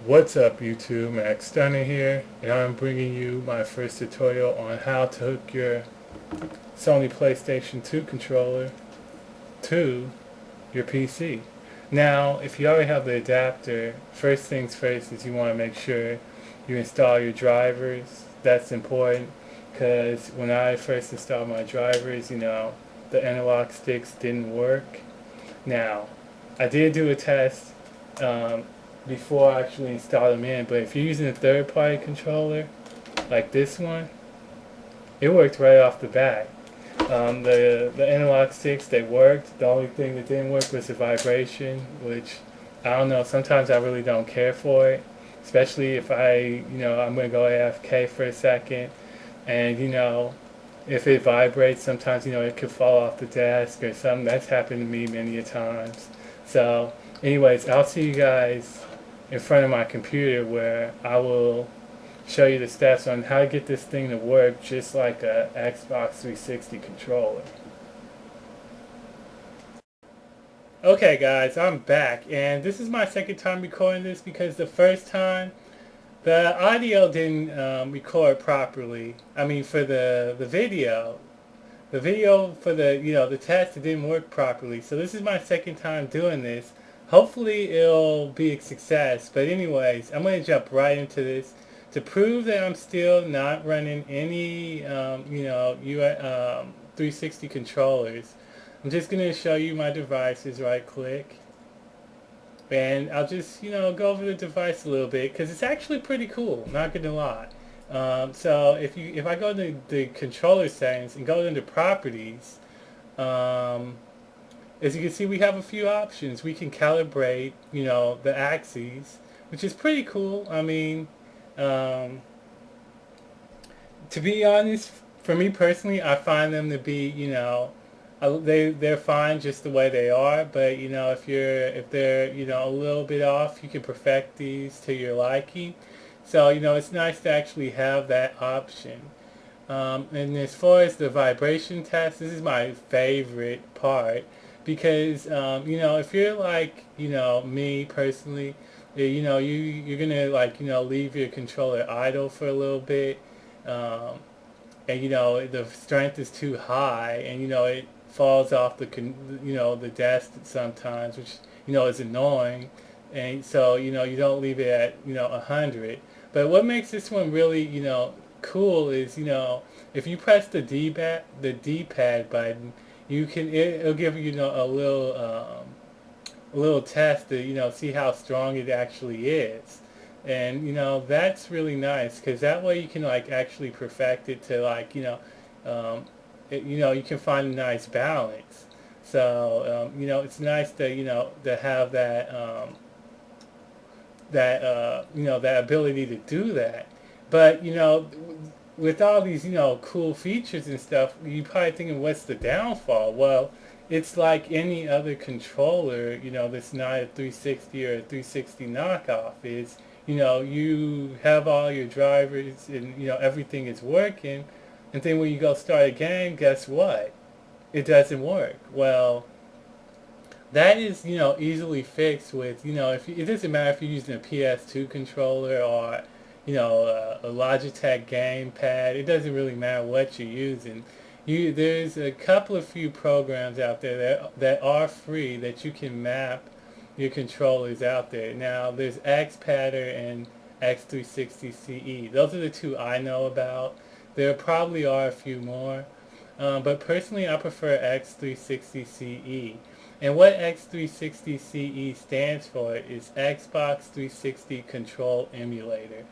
What's up YouTube, Max Stunner here, and I'm bringing you my first tutorial on how to hook your Sony PlayStation 2 controller to your PC. Now, if you already have the adapter, first things first is you want to make sure you install your drivers. That's important because when I first installed my drivers, the analog sticks didn't work. Now, I did do a test um, before I actually install them in, but if you're using a third-party controller like this one, it worked right off the bat. The analog sticks, they worked. The only thing that didn't work was the vibration, which I don't know. Sometimes I really don't care for it, especially if I'm gonna go AFK for a second, and if it vibrates, sometimes it could fall off the desk or something. That's happened to me many a times. So, anyways, I'll see you guys in front of my computer where I will show you the steps on how to get this thing to work just like a Xbox 360 controller. Okay guys, I'm back, and this is my second time recording this because the first time the audio didn't record properly. I mean, for the video. The video for the test, it didn't work properly. So this is my second time doing this. Hopefully it'll be a success. But anyways, I'm going to jump right into this to prove that I'm still not running any 360 controllers. I'm just going to show you my devices. Right click, and I'll just go over the device a little bit because it's actually pretty cool. Not gonna lie. So if I go to the controller settings and go into properties, um, as you can see, we have a few options. We can calibrate the axes, which is pretty cool. I mean, um, to be honest, for me personally, I find them to be they're fine just the way they are. But if they're a little bit off, you can perfect these to your liking. So it's nice to actually have that option. And as far as the vibration test, this is my favorite part because if you're like me personally, you're gonna like leave your controller idle for a little bit, um, and the strength is too high, and it falls off the desk sometimes, which is annoying, and so you don't leave it at 100. But what makes this one really cool is if you press the D-pad button, it'll give you a little test to see how strong it actually is, and that's really nice because that way you can like actually perfect it to like you can find a nice balance. So it's nice to to have that ability to do that. But with all these cool features and stuff, you probably thinking, what's the downfall? Well, it's like any other controller that's not a 360 or a 360 knockoff. Is you have all your drivers and everything is working, and then when you go start a game, guess what? It doesn't work. Well, that is easily fixed with if it doesn't matter if you're using a PS2 controller or a Logitech gamepad. It doesn't really matter what you're using. There's a couple of few programs out there that are free that you can map your controllers out there. Now there's XPattern and X360 CE. Those are the two I know about. There probably are a few more, but personally I prefer X360 CE. And what X360 CE stands for is Xbox 360 Control Emulator.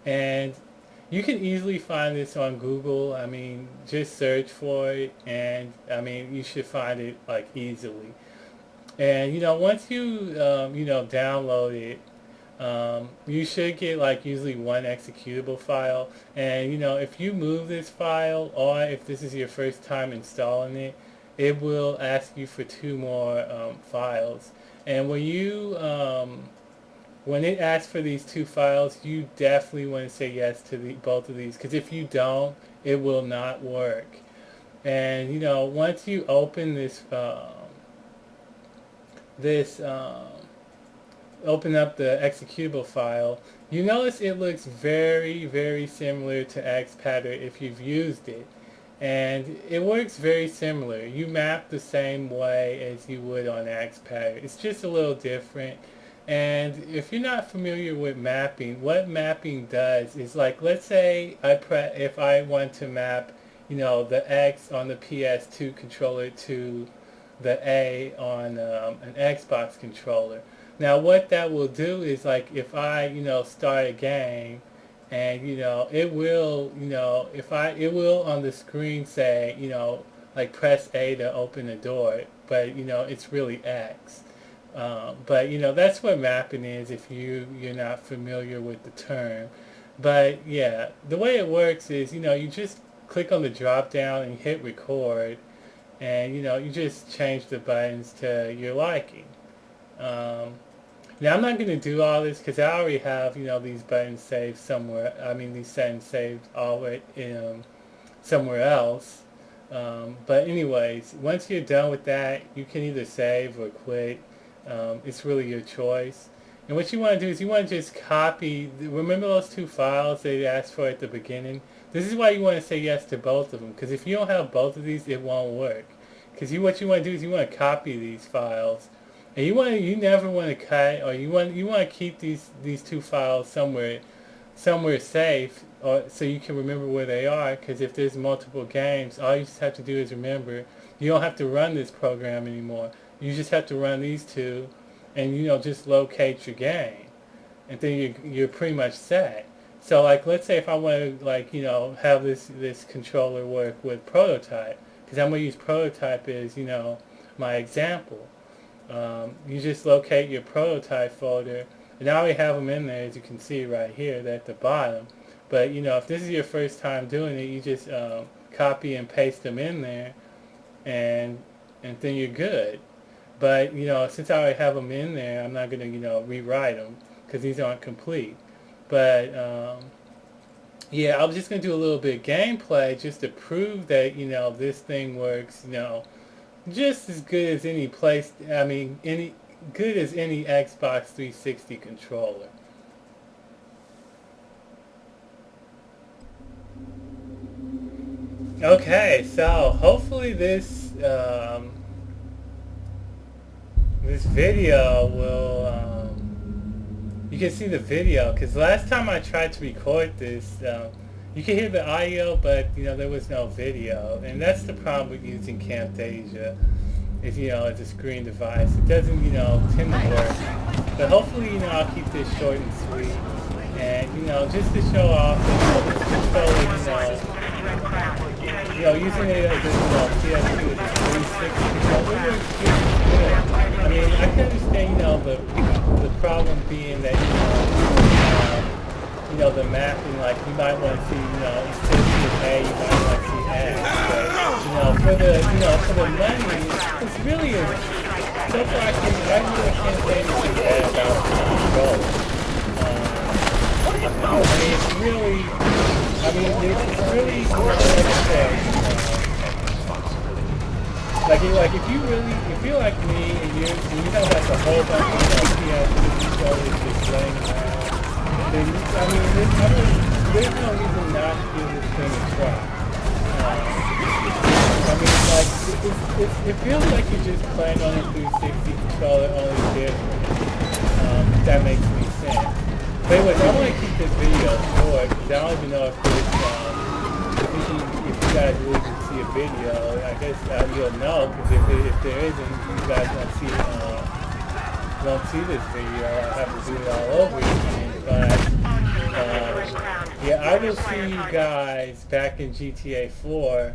And you can easily find this on Google. I mean, just search for it, and I mean, you should find it like easily. And once you download it, you should get like usually one executable file. And if you move this file, or if this is your first time installing it, it will ask you for two more files. And when it asks for these two files, you definitely want to say yes to both of these, because if you don't, it will not work. And once you open this open up the executable file, you notice it looks very, very similar to XPattern if you've used it. And it works very similar. You map the same way as you would on XPattern. It's just a little different. And if you're not familiar with mapping, what mapping does is, like, let's say if I want to map, the X on the PS2 controller to the A on an Xbox controller. Now what that will do is, like, if I, start a game, and it will, it will on the screen say, like, press A to open the door, but it's really X. But that's what mapping is if you're not familiar with the term. But yeah, the way it works is, you just click on the drop down and hit record, and you just change the buttons to your liking. Now I'm not going to do all this because I already have these buttons saved somewhere. I mean, these settings saved already somewhere else. But anyways, once you're done with that, you can either save or quit. It's really your choice. And what you want to do is you want to just copy. Remember those two files they asked for at the beginning? This is why you want to say yes to both of them, because if you don't have both of these, it won't work. Because what you want to do is you want to copy these files. And you never want to cut, or you want to keep these two files somewhere safe, or so you can remember where they are. Because if there's multiple games, all you just have to do is remember. You don't have to run this program anymore. You just have to run these two, and just locate your game, and then you're pretty much set. So, like, let's say if I want to, like, have this controller work with Prototype, because I'm going to use Prototype as my example. You just locate your Prototype folder, and I already have them in there, as you can see right here. They're at the bottom. But if this is your first time doing it, you just copy and paste them in there, and then you're good. But since I already have them in there, I'm not going to rewrite them because these aren't complete. But yeah, I was just going to do a little bit of gameplay just to prove that this thing works just as good as any any good as any Xbox 360 controller. Okay, so hopefully this video will you can see the video, because last time I tried to record this, you can hear the audio, but there was no video, and that's the problem with using Camtasia. Is it's a screen device. It doesn't tend to work. But hopefully I'll keep this short and sweet, and just to show off that this controller, using it as a PS2 with a 360 controller, it works just good. I mean, I can understand the problem being that the mapping, like, you might want to see instead of seeing A, you might want to see X. But for the money, it's really so far I really can't say anything bad about the control. It's really like I said, like if you're like me and you have like a whole bunch of PS2 controllers just laying around, then there's no reason not to give this thing a try. It feels like you're just playing on a 360 controller, only different. If that makes any sense. But anyways, I want to keep this video short because I don't even know if if you guys really can see a video. I guess you'll know, because if there isn't, you guys won't see this video. I'll have to do it all over again. But yeah, I will see you guys back in GTA 4.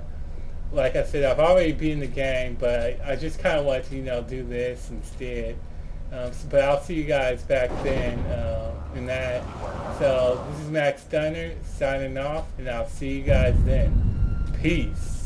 Like I said, I've already beaten the game, but I just kind of wanted to do this instead. But I'll see you guys back then in that. So this is Max Stunner signing off, and I'll see you guys then. Peace.